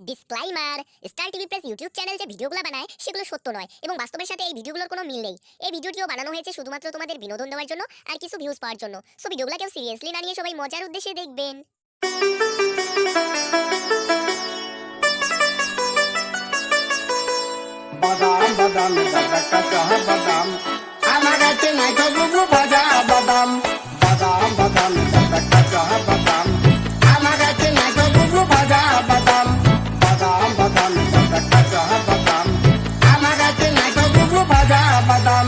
Disclaimer, star TV plus YouTube channel যে ভিডিওগুলো বানায় সেগুলো সত্য নয় এবং বাস্তবের সাথে এই ভিডিওগুলোর কোনো মিল নেই। এই ভিডিওটিও বানানো হয়েছে শুধুমাত্র তোমাদের বিনোদন দেওয়ার জন্য আর কিছু ভিউজ পাওয়ার জন্য। সো ভিডিওগুলো কেউ সিরিয়াসলি না নিয়ে সবাই মজার উদ্দেশ্যে দেখবেন। বাদাম বাদাম কাঁচা বাদাম আমার কাছে নাই তো বুবু ভাজা বাদাম বাদাম বাদাম কাঁচা বাদাম আমার কাছে নাই তো বুবু ভাজা বাদাম বাদাম বাদাম কাঁচা বাদাম আমার কাছে নাই তো বুবু ভাজা বাদাম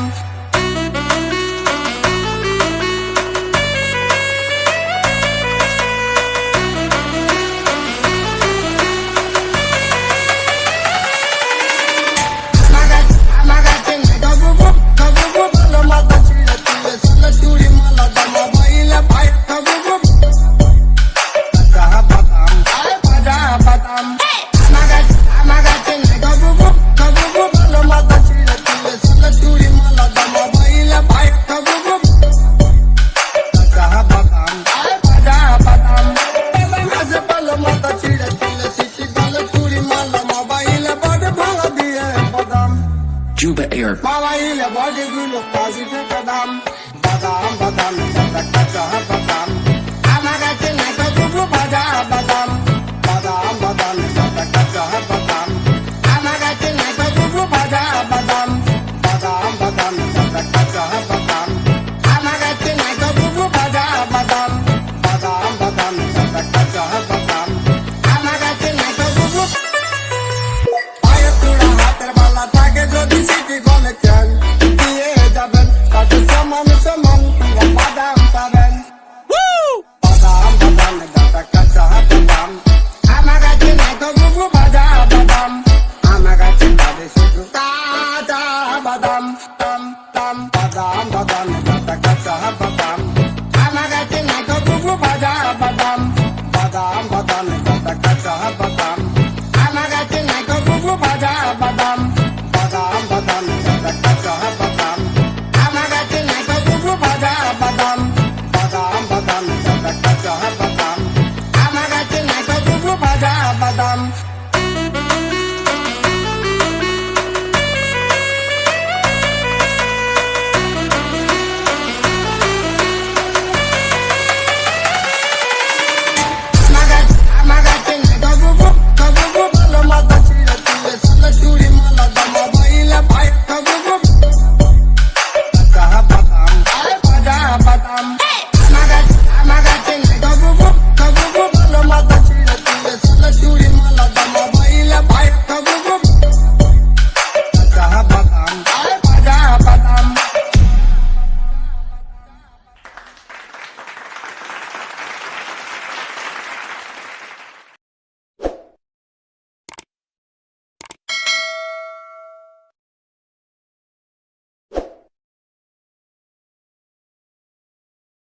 Juba Air. Mama ile body gulo